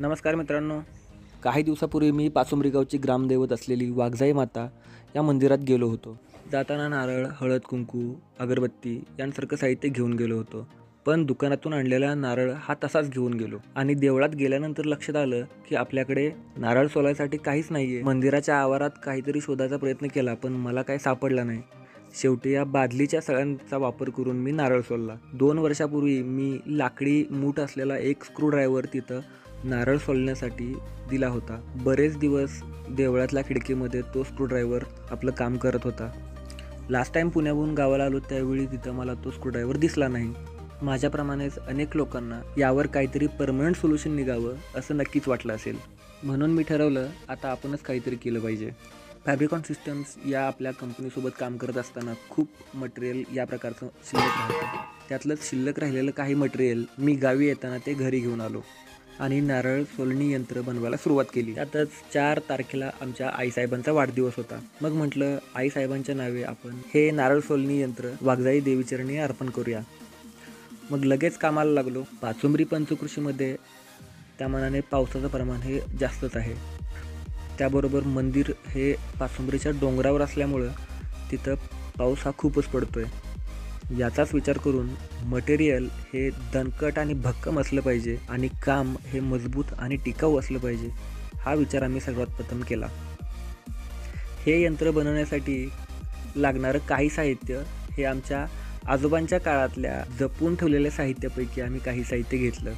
नमस्कार मित्रांनो. काही दिवसापूर्वी मी पाचुंबरी गावची ग्रामदैवत असलेली वाघजाई माता या मंदिरात गेलो होतो. जाताना नारळ, हळद, कुंकू, अगरबत्ती यांसारखं साहित्य घेऊन गेलो होतो. पण दुकानातून आणलेला नारळ हा तसाच घेऊन गेलो आणि देवळात गेल्यानंतर लक्षात आलं की आपल्याकडे नारळ सोलायसाठी काहीच नाहीये. मंदिराच्या आवारात काहीतरी शोधायचा प्रयत्न केला पण मला काही सापडला नाही. शेवटी या बादलीच्या सळ्यांचा वापर करून मी नारळ सोलला. 2 वर्षापूर्वी मी लाकडी मूठ असलेला एक स्क्रूड्रायव्हर तिथं नारळ सोलण्यासाठी दिला होता. बरेच दिवस देवळातल्या खिडकीमध्ये तो स्क्रूड्रायव्हर आपलं काम करत होता. लास्ट टाइम पुण्याहून गावाला आलो त्यावेळी तिथं मला तो स्क्रूड्रायव्हर दिसला नाही. माझ्याप्रमाणेच अनेक लोकांना यावर काहीतरी परमनंट सोल्युशन निघावं असं नक्कीच वाटलं असेल. म्हणून मी ठरवलं आता आपणच काहीतरी केलं पाहिजे. फॅब्रिकॉन सिस्टम्स या आपल्या कंपनीसोबत काम करत असताना खूप मटेरियल या प्रकारचं शिल्लक राहतं. त्यातलंच शिल्लक राहिलेलं काही मटेरियल मी गावी येताना ते घरी घेऊन आलो आणि नारळ सोलणी यंत्र बनवायला सुरुवात केली. त्यातच 4 तारखेला आमच्या आईसाहेबांचा वाढदिवस होता. मग म्हटलं आईसाहेबांच्या नावे आपण हे नारळ सोलणी यंत्र वाघजाई देवीचरणी अर्पण करूया. मग लगेच कामाला लागलो. पाचुंबरी पंचकृषीमध्ये त्या मानाने पावसाचं प्रमाण हे जास्तच आहे. त्याबरोबर मंदिर हे पाचुंबरीच्या डोंगरावर असल्यामुळं तिथं पाऊस हा खूपच पडतोय. याचाच विचार करून मटेरियल हे दणकट आणि भक्कम असलं पाहिजे आणि काम हे मजबूत आणि टिकाऊ असलं पाहिजे, हा विचार आम्ही सर्वात प्रथम केला. हे यंत्र बनवण्यासाठी लागणारं काही साहित्य हे आमच्या आजोबांच्या काळातल्या जपून ठेवलेल्या साहित्यापैकी आम्ही काही साहित्य घेतलं.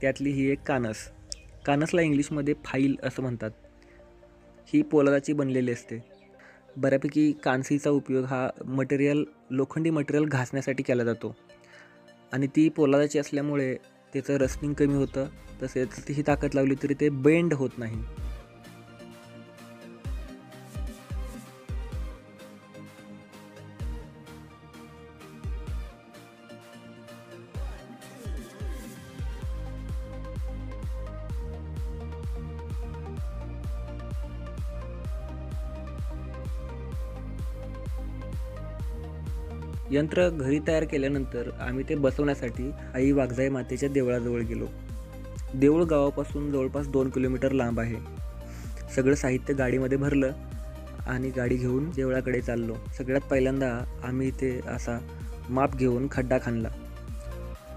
त्यातली ही एक कानस. कानसला इंग्लिशमध्ये फाईल असं म्हणतात. ही पोलादाची बनलेली असते. बऱ्यापैकी कानसीचा उपयोग हा लोखंडी मटेरियल घासण्यासाठी केला जातो आणि ती पोलादाची असल्यामुळे त्याचं रस्टिंग कमी होतं. तसेच कितीही ताकद लावली तरी ते बेंड होत नाही. यंत्र घरी तयार केल्यानंतर आम्ही ते बसवण्यासाठी आई वाघजाई मातेच्या देवळाजवळ गेलो. देऊळ गावापासून जवळपास 2 किलोमीटर लांब आहे. सगळं साहित्य गाडीमध्ये भरलं आणि गाडी घेऊन देवळाकडे चाललो. सगळ्यात पहिल्यांदा आम्ही ते असा माप घेऊन खड्डा खणला.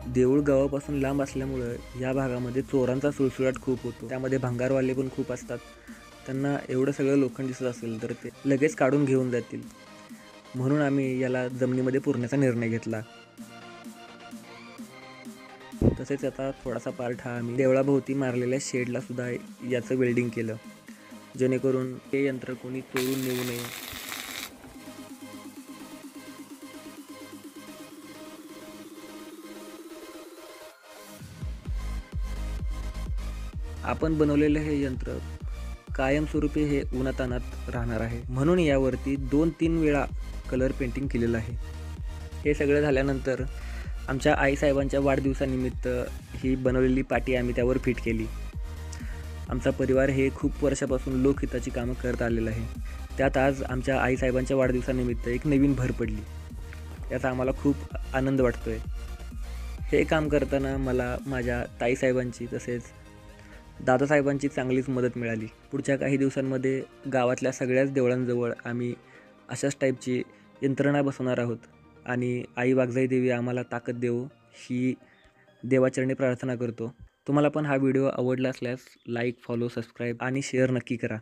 देऊळ गावापासून लांब असल्यामुळं या भागामध्ये चोरांचा सुळसुळाट खूप होतो. त्यामध्ये भंगारवाले पण खूप असतात. त्यांना एवढं सगळं लोखंड दिसत असेल तर ते लगेच काढून घेऊन जातील. म्हणून आम्ही याला जमिनीमध्ये पुरण्याचा निर्णय घेतला. तसेच आता थोडासा पार्ट हा आम्ही देवळाभोवती मारलेल्या शेडला सुद्धा याचं वेल्डिंग केलं, जेणेकरून हे यंत्र कोणी चोरून नेऊ नये. आपण बनवलेलं हे यंत्र कायमस्वरूपी हे उन्हातान्हात राहणार आहे. म्हणून यावरती 2-3 वेळा कलर पेंटिंग केलेलं आहे. हे सगळं झाल्यानंतर आमच्या आईसाहेबांच्या वाढदिवसानिमित्त ही बनवलेली पाटी आम्ही त्यावर फिट केली. आमचा परिवार हे खूप वर्षापासून लोकहिताची कामं करत आलेलं आहे. त्यात आज आमच्या आईसाहेबांच्या वाढदिवसानिमित्त एक नवीन भर पडली. याचा आम्हाला खूप आनंद वाटतोय. हे काम करताना मला माझ्या ताईसाहेबांची तसेच दादासाहेबांची चांगलीच मदत मिळाली. पुढच्या काही दिवसांमध्ये गावातल्या सगळ्याच देवळांजवळ आम्ही अशाच टाईपची यंत्रणा बसवणार आहोत आणि आई वाघजाई देवी आम्हाला ताकद देवो ही देवाचरणी प्रार्थना करतो. तुम्हाला पण हा व्हिडिओ आवडला असल्यास लाईक, फॉलो, सबस्क्राईब आणि शेअर नक्की करा.